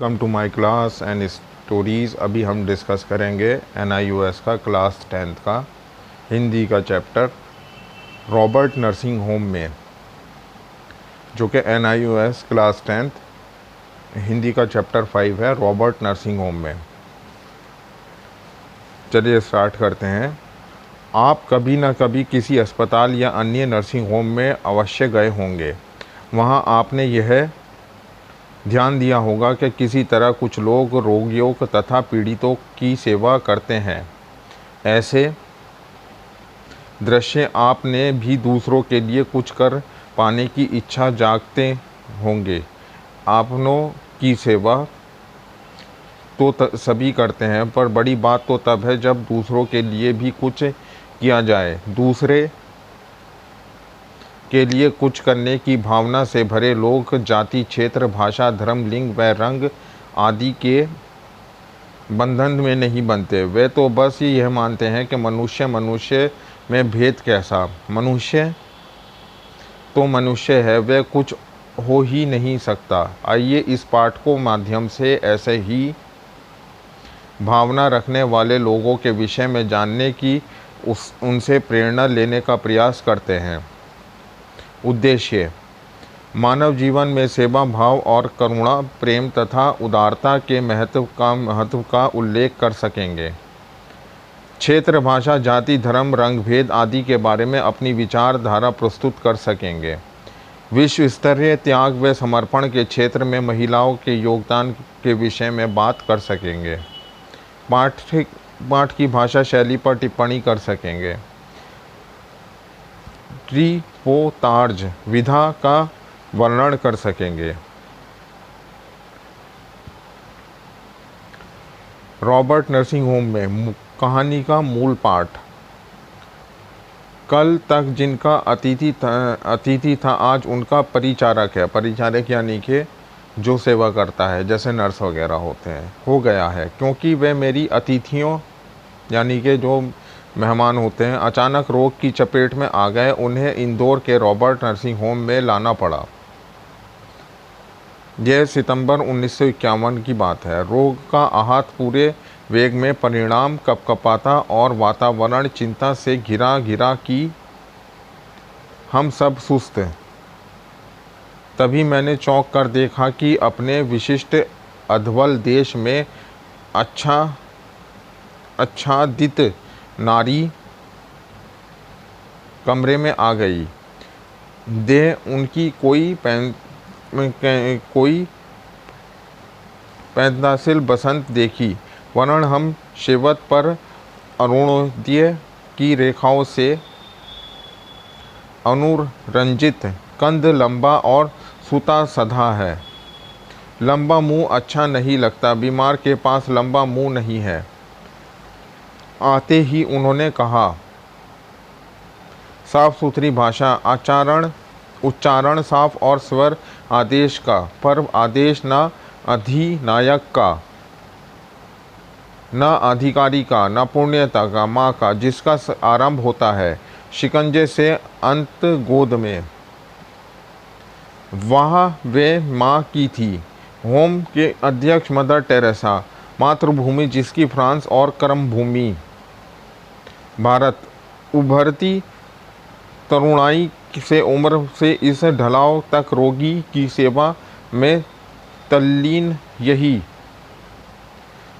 Welcome to my class and stories. अभी हम discuss करेंगे NIOS का क्लास 10th का हिंदी का चैप्टर रॉबर्ट नर्सिंग होम में, जो कि NIOS क्लास 10th हिंदी का चैप्टर 5 है रॉबर्ट नर्सिंग होम में। चलिए स्टार्ट करते हैं। आप कभी न कभी किसी अस्पताल या अन्य नर्सिंग होम में अवश्य गए होंगे। वहाँ आपने यह ध्यान दिया होगा कि किसी तरह कुछ लोग रोगियों तथा पीड़ितों की सेवा करते हैं। ऐसे दृश्य आपने भी दूसरों के लिए कुछ कर पाने की इच्छा जागते होंगे। आपनों की सेवा तो सभी करते हैं, पर बड़ी बात तो तब है जब दूसरों के लिए भी कुछ किया जाए। दूसरे के लिए कुछ करने की भावना से भरे लोग जाति, क्षेत्र, भाषा, धर्म, लिंग व रंग आदि के बंधन में नहीं बनते। वे तो बस यह मानते हैं कि मनुष्य में भेद कैसा। मनुष्य तो मनुष्य है, वह कुछ हो ही नहीं सकता। आइए इस पाठ को माध्यम से ऐसे ही भावना रखने वाले लोगों के विषय में जानने की उनसे प्रेरणा लेने का प्रयास करते हैं। उद्देश्य: मानव जीवन में सेवा भाव और करुणा, प्रेम तथा उदारता के महत्व का उल्लेख कर सकेंगे। क्षेत्र, भाषा, जाति, धर्म, रंग भेद आदि के बारे में अपनी विचारधारा प्रस्तुत कर सकेंगे। विश्व स्तरीय त्याग व समर्पण के क्षेत्र में महिलाओं के योगदान के विषय में बात कर सकेंगे। पाठ की भाषा शैली पर टिप्पणी कर सकेंगे। ट्रिपोतार्ज विधा का वर्णन कर सकेंगे। रॉबर्ट नर्सिंग होम में कहानी का मूल पाठ: कल तक जिनका अतिथि था आज उनका परिचारक है। परिचारक यानी कि जो सेवा करता है, जैसे नर्स वगैरह होते हैं, हो गया है, क्योंकि वे मेरी अतिथियों यानी कि जो मेहमान होते हैं अचानक रोग की चपेट में आ गए। उन्हें इंदौर के रॉबर्ट नर्सिंग होम में लाना पड़ा। यह सितंबर 1951 की बात है। रोग का आहत पूरे वेग में परिणाम कपकपाता और वातावरण चिंता से घिरा कि हम सब सुस्त। तभी मैंने चौंक कर देखा कि अपने विशिष्ट अधवल देश में आच्छादित नारी कमरे में आ गई। देह उनकी कोई पैदाशिल बसंत देखी, वर्ण हम शेवत पर अरुणोदय की रेखाओं से अनुरंजित, कंध लंबा और सूता सधा है। लंबा मुंह अच्छा नहीं लगता, बीमार के पास लंबा मुंह नहीं है। आते ही उन्होंने कहा, साफ सुथरी भाषा, उच्चारण साफ और स्वर आदेश का, पर आदेश ना अधिनायक का, ना अधिकारी का, ना पुण्यता का, माँ का, जिसका आरंभ होता है शिकंजे से, अंत गोद में। वहाँ वे माँ की थी। होम के अध्यक्ष मदर टेरेसा, मातृभूमि जिसकी फ्रांस और कर्मभूमि भारत। उभरती तरुणाई से उम्र से इस ढलाव तक रोगी की सेवा में तल्लीन, यही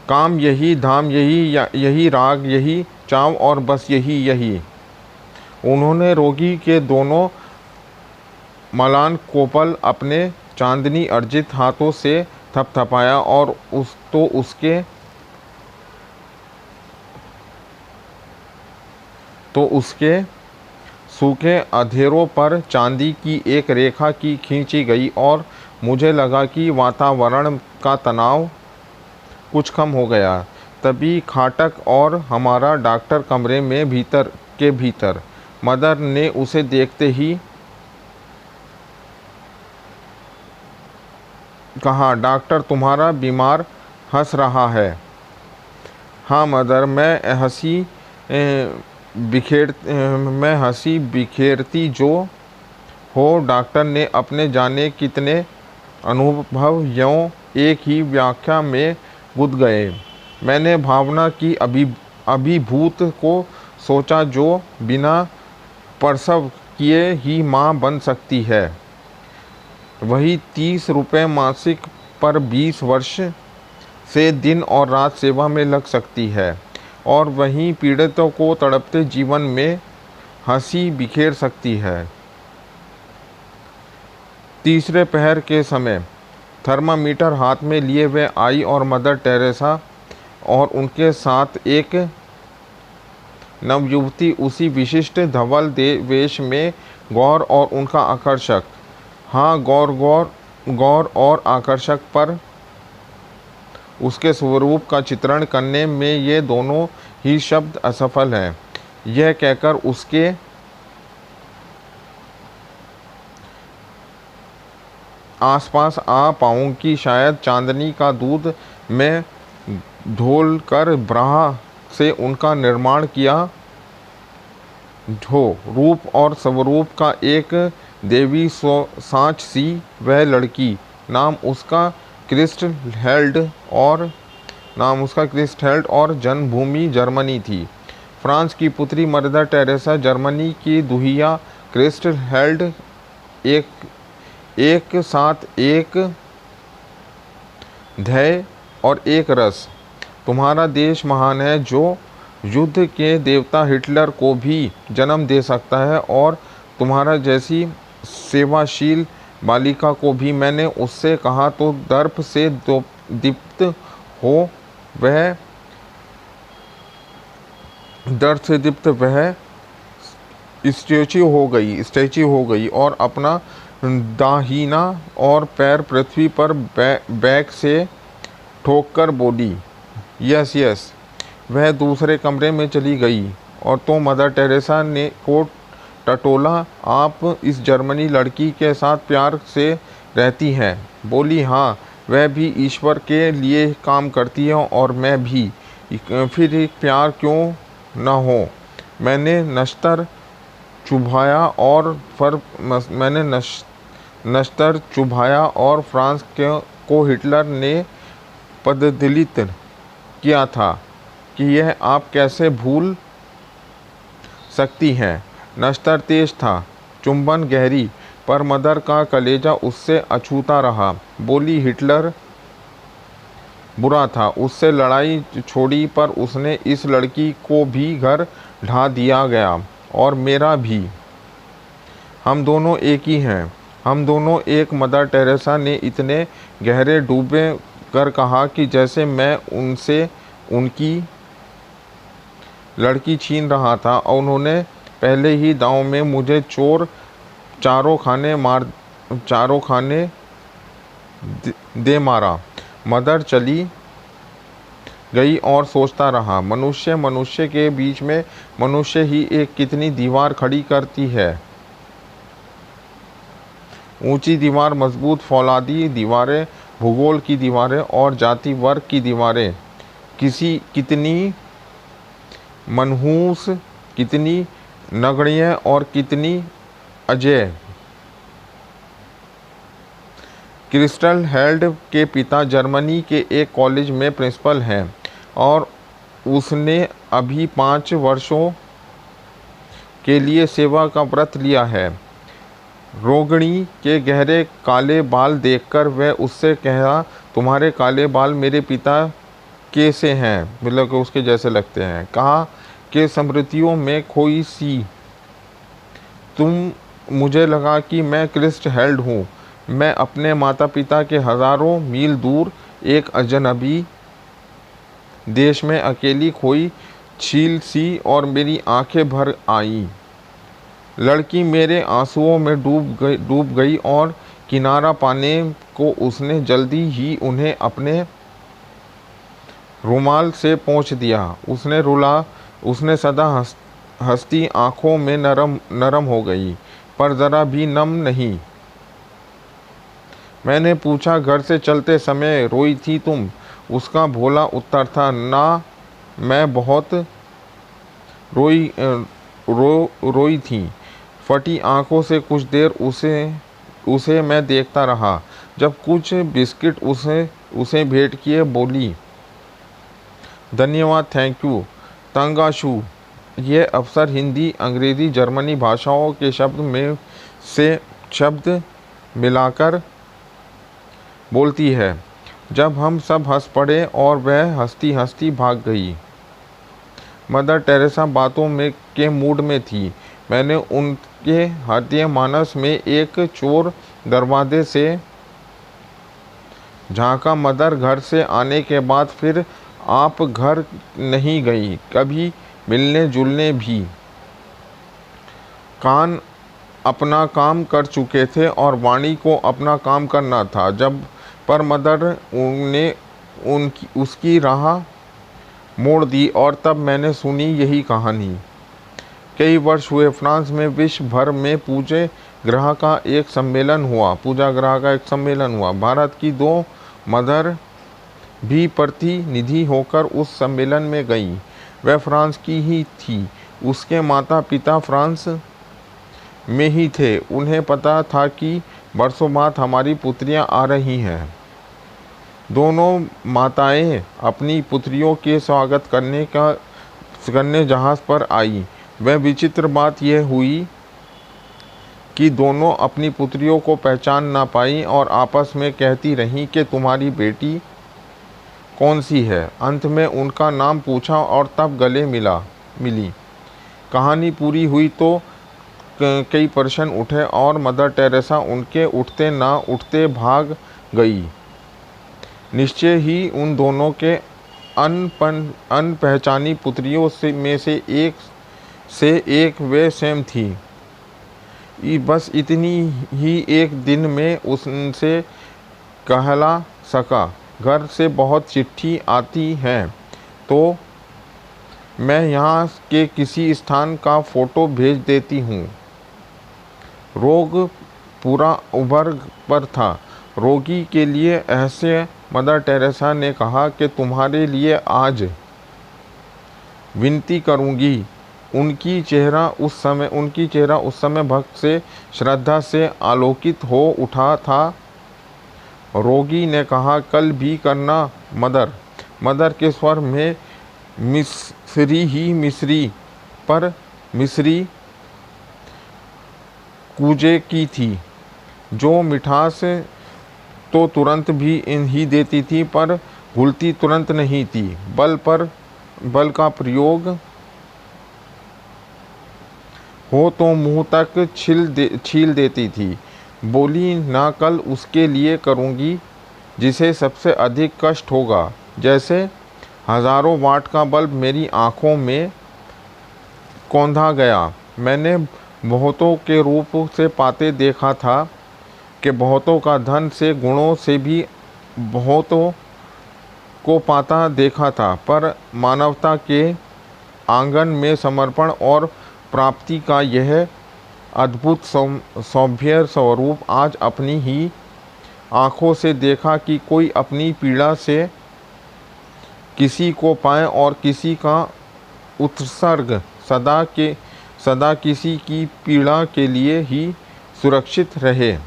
काम, यही धाम, यही राग, यही चाव और बस यही। उन्होंने रोगी के दोनों मलान कोपल अपने चांदनी अर्जित हाथों से थपथपाया और उसके सूखे अधेरों पर चांदी की एक रेखा की खींची गई और मुझे लगा कि वातावरण का तनाव कुछ कम हो गया। तभी खाटक और हमारा डॉक्टर कमरे में भीतर। मदर ने उसे देखते ही कहा, डॉक्टर तुम्हारा बीमार हंस रहा है। हाँ मदर, मैं हंसी बिखेरती जो हो। डॉक्टर ने अपने जाने कितने अनुभव यों एक ही व्याख्या में गुद गए। मैंने भावना की अभिभूत को सोचा जो बिना प्रसव किए ही माँ बन सकती है। वही 30 रुपये मासिक पर 20 वर्ष से दिन और रात सेवा में लग सकती है और वहीं पीड़ितों को तड़पते जीवन में हंसी बिखेर सकती है। तीसरे पहर के समय थर्मामीटर हाथ में लिए वे आई और मदर टेरेसा और उनके साथ एक नवयुवती उसी विशिष्ट धवल वेश में गौर और उनका आकर्षक, हाँ गौर और आकर्षक पर उसके स्वरूप का चित्रण करने में ये दोनों ही शब्द असफल हैं। यह कहकर उसके आसपास आ पाऊँ कि शायद चांदनी का दूध में ढोल कर ब्राह से उनका निर्माण किया हो। रूप और स्वरूप का एक देवी सांच सी वह लड़की, नाम उसका क्रिस्टहेल्ड और जन्मभूमि जर्मनी थी। फ्रांस की पुत्री मदर टेरेसा, जर्मनी की दुहिया क्रिस्टहेल्ड, एक साथ एक ध्येय और एक रस। तुम्हारा देश महान है जो युद्ध के देवता हिटलर को भी जन्म दे सकता है और तुम्हारा जैसी सेवाशील बालिका को भी। मैंने उससे कहा तो दर्प से दीप्त हो वह स्टैच्यू हो गई और अपना दाहिना और पैर पृथ्वी पर बैक से ठोककर बोली, यस। वह दूसरे कमरे में चली गई और तो मदर टेरेसा ने को टटोला, आप इस जर्मनी लड़की के साथ प्यार से रहती हैं? बोली, हाँ, वह भी ईश्वर के लिए काम करती है और मैं भी, फिर एक प्यार क्यों न हो। मैंने नश्तर चुभाया और फ्रांस को हिटलर ने पददलित किया था कि यह आप कैसे भूल सकती हैं। नश्तर तेज था, चुंबन गहरी, पर मदर का कलेजा उससे अछूता रहा। बोली, हिटलर बुरा था, उससे लड़ाई छोड़ी, पर उसने इस लड़की को भी घर ढा दिया गया और मेरा भी। हम दोनों एक ही हैं, हम दोनों एक। मदर टेरेसा ने इतने गहरे डूबे कर कहा कि जैसे मैं उनसे उनकी लड़की छीन रहा था और उन्होंने पहले ही दांव में मुझे चारों खाने दे मारा। मदर चली गई और सोचता रहा, मनुष्य के बीच में मनुष्य ही एक कितनी दीवार खड़ी करती है। ऊंची दीवार, मजबूत फौलादी दीवारें, भूगोल की दीवारें और जाति वर्ग की दीवारें, कितनी मनहूस, कितनी नगण्य और कितनी अजेय। क्रिस्टहेल्ड के पिता जर्मनी के एक कॉलेज में प्रिंसिपल हैं और उसने अभी 5 वर्षों के लिए सेवा का व्रत लिया है। रोगिणी के गहरे काले बाल देखकर वह उससे कहा, तुम्हारे काले बाल मेरे पिता के से हैं, मतलब कि उसके जैसे लगते हैं। कहा कि स्मृतियों में खोई सी मुझे लगा कि मैं क्रिस्टहेल्ड हूँ। मैं अपने माता पिता के हज़ारों मील दूर एक अजनबी देश में अकेली खोई छील सी और मेरी आंखें भर आईं। लड़की मेरे आंसुओं में डूब गई और किनारा पाने को उसने जल्दी ही उन्हें अपने रुमाल से पोंछ दिया। उसने सदा हंसती आंखों में नरम हो गई, पर ज़रा भी नम नहीं। मैंने पूछा, घर से चलते समय रोई थी तुम? उसका भोला उत्तर था, ना, मैं बहुत रोई थी। फटी आंखों से कुछ देर उसे मैं देखता रहा। जब कुछ बिस्किट उसे भेंट किए, बोली, धन्यवाद, थैंक यू तंगाशू। ये अफसर हिंदी, अंग्रेज़ी, जर्मनी भाषाओं के शब्द में से शब्द मिलाकर बोलती है। जब हम सब हंस पड़े और वह हंसती हंसती भाग गई। मदर टेरेसा बातों में के मूड में थी। मैंने उनके हृदय मानस में एक चोर दरवाजे से झांका। मदर घर से आने के बाद फिर आप घर नहीं गई कभी मिलने जुलने भी। कान अपना काम कर चुके थे और वाणी को अपना काम करना था। जब पर मदर ने उसकी राह मोड़ दी और तब मैंने सुनी यही कहानी। कई वर्ष हुए फ्रांस में विश्व भर में पूजा ग्रह का एक सम्मेलन हुआ। भारत की 2 मदर भी प्रतिनिधि होकर उस सम्मेलन में गई। वह फ्रांस की ही थी। उसके माता पिता फ्रांस में ही थे। उन्हें पता था कि बरसों बाद हमारी पुत्रियां आ रही हैं। दोनों माताएं अपनी पुत्रियों के स्वागत करने जहाज़ पर आई। वह विचित्र बात यह हुई कि दोनों अपनी पुत्रियों को पहचान ना पाई और आपस में कहती रहीं कि तुम्हारी बेटी कौन सी है। अंत में उनका नाम पूछा और तब गले मिली। कहानी पूरी हुई तो कई प्रश्न उठे और मदर टेरेसा उनके उठते ना उठते भाग गई। निश्चय ही उन दोनों के अनपहचानी पुत्रियों में से एक वे स्वयं थी। बस इतनी ही एक दिन में उनसे कहला सका, घर से बहुत चिट्ठी आती हैं तो मैं यहाँ के किसी स्थान का फ़ोटो भेज देती हूँ। रोग पूरा उभर पर था। रोगी के लिए ऐसे मदर टेरेसा ने कहा कि तुम्हारे लिए आज विनती करूँगी। उनकी चेहरा उस समय भक्त से श्रद्धा से आलोकित हो उठा था। रोगी ने कहा, कल भी करना मदर। मदर के स्वर में मिस्री कूजे की थी। जो मिठास तो तुरंत भी ही देती थी पर घुलती तुरंत नहीं थी। बल का प्रयोग हो तो मुंह तक छील देती थी। बोली, ना कल उसके लिए करूँगी जिसे सबसे अधिक कष्ट होगा। जैसे हज़ारों वाट का बल्ब मेरी आँखों में कौंधा गया। मैंने बहुतों के रूप से पाते देखा था कि बहुतों का धन से गुणों से भी बहुतों को पाता देखा था, पर मानवता के आंगन में समर्पण और प्राप्ति का यह अद्भुत सौभ्य स्वरूप आज अपनी ही आँखों से देखा कि कोई अपनी पीड़ा से किसी को पाए और किसी का उत्सर्ग सदा किसी की पीड़ा के लिए ही सुरक्षित रहे।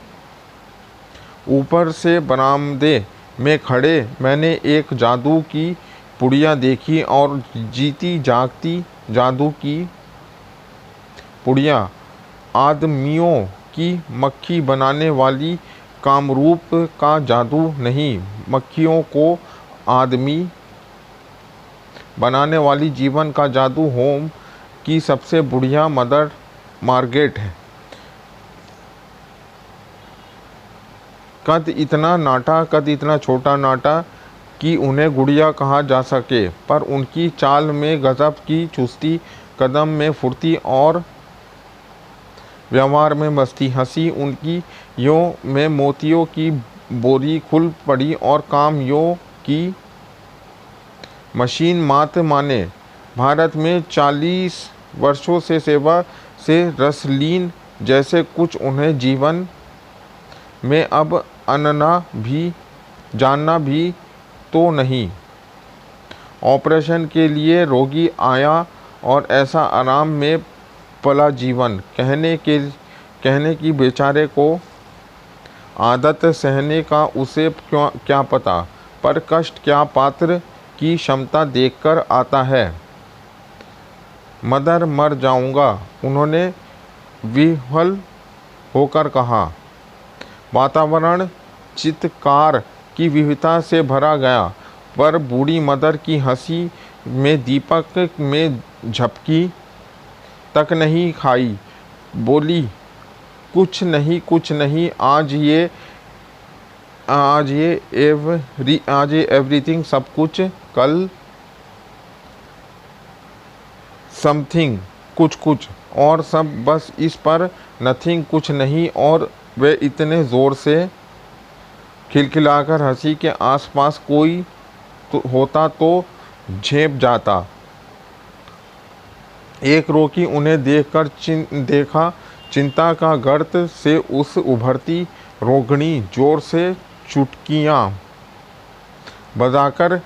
ऊपर से बरामदे में खड़े मैंने एक जादू की पुड़िया देखी और जीती जागती जादू की पुड़िया आदमियों की मक्खी बनाने वाली कामरूप का जादू नहीं, मक्खियों को आदमी बनाने वाली जीवन का जादू होम की सबसे बढ़िया मदर मार्गेट है। कद इतना छोटा नाटा कि उन्हें गुड़िया कहा जा सके, पर उनकी चाल में गजब की चुस्ती, कदम में फुर्ती और व्यवहार में मस्ती। हंसी उनकी यों में मोतियों की बोरी खुल पड़ी और काम यों की मशीन मात माने। भारत में 40 वर्षों से सेवा से रसलीन जैसे कुछ उन्हें जीवन में अब जानना भी तो नहीं। ऑपरेशन के लिए रोगी आया और ऐसा आराम में पला जीवन, कहने की बेचारे को आदत सहने का उसे क्या पता। पर कष्ट क्या पात्र की क्षमता देखकर आता है। मदर मर जाऊंगा, उन्होंने विह्वल होकर कहा। वातावरण चित्कार की विविधता से भरा गया, पर बूढ़ी मदर की हंसी में दीपक में झपकी तक नहीं खाई। बोली, कुछ नहीं, आज ये एवरीथिंग सब कुछ, कल समथिंग कुछ और सब बस इस पर नथिंग कुछ नहीं। और वे इतने ज़ोर से खिलखिलाकर हंसी के आसपास कोई होता तो झेप जाता। एक रोकी उन्हें देखकर देखा, चिंता का गर्त से उस उभरती रोगणी जोर से चुटकियाँ बजाकर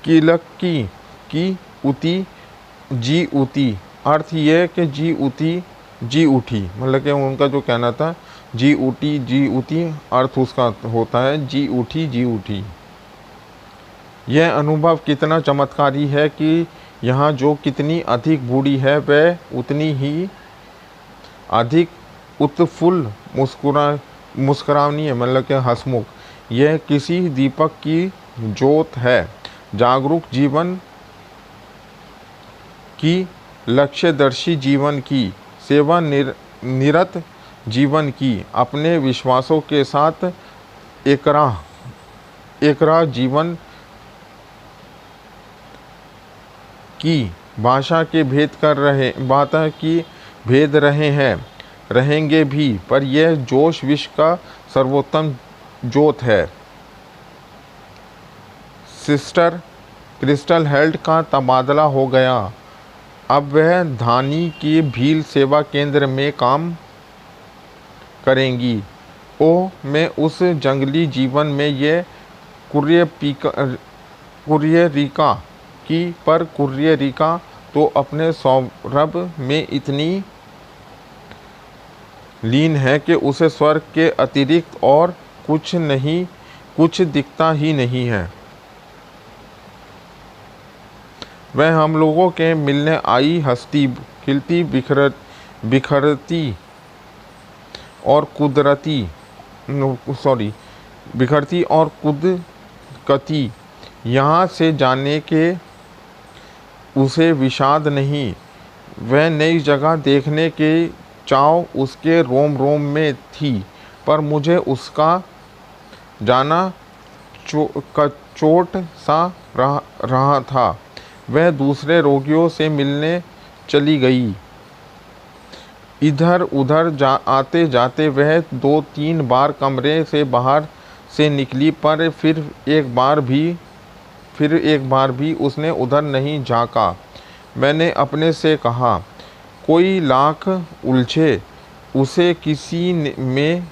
किलकी की उती जी उठी। अर्थ ये कि जी उठी, मतलब कि उनका जो कहना था जी उठी, अर्थ उसका होता है जी उठी। यह अनुभव कितना चमत्कारी है कि यहाँ जो कितनी अधिक बूढ़ी है वह उतनी ही अधिक उत्फुल्ल मुस्कुरानी है, मतलब कि हंसमुख। यह किसी दीपक की ज्योत है, जागरूक जीवन की, लक्ष्यदर्शी जीवन की, सेवा निरत जीवन की, अपने विश्वासों के साथ एकरा जीवन की भाषा के भेद रहे हैं, रहेंगे भी, पर यह जोश विश्व का सर्वोत्तम ज्योत है। सिस्टर क्रिस्टल हेल्थ का तबादला हो गया। अब वह धानी के भील सेवा केंद्र में काम करेंगी। ओह, मैं उस जंगली जीवन में ये कुर्रियरिका तो अपने सौरभ में इतनी लीन है कि उसे स्वर्ग के अतिरिक्त और कुछ दिखता ही नहीं है। वह हम लोगों के मिलने आई, हंसती खिलती बिखरती और कुदकती। यहाँ से जाने के उसे विषाद नहीं। वह नई जगह देखने के चाव उसके रोम रोम में थी, पर मुझे उसका जाना चोट सा रहा था। वह दूसरे रोगियों से मिलने चली गई। इधर उधर आते जाते वह 2-3 बार कमरे से बाहर से निकली, पर फिर एक बार भी उसने उधर नहीं झाँका। मैंने अपने से कहा, कोई लाख उलझे, उसे किसी में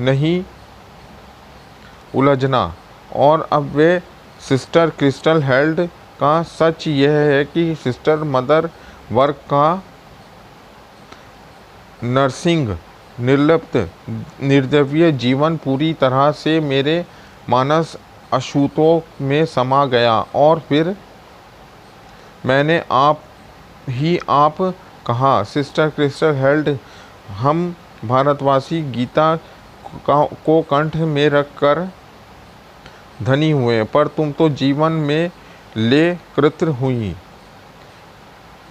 नहीं उलझना। और अब वे सिस्टर क्रिस्टल हेल्थ का सच यह है कि सिस्टर मदर वर्क का नर्सिंग निर्लिप्त निर्दयी जीवन पूरी तरह से मेरे मानस अछूतों में समा गया। और फिर मैंने आप कहा, सिस्टर क्रिस्टल हेल्थ, हम भारतवासी गीता को कंठ में रखकर धनी हुए, पर तुम तो जीवन में ले कृत्र हुई।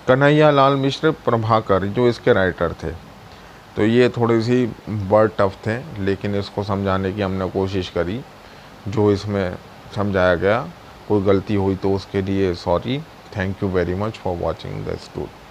कन्हैया लाल मिश्र प्रभाकर जो इसके राइटर थे। तो ये थोड़ी सी वर्ड टफ थे, लेकिन इसको समझाने की हमने कोशिश करी। जो इसमें समझाया गया, कोई गलती हुई तो उसके लिए sorry. Thank you very much for watching the story.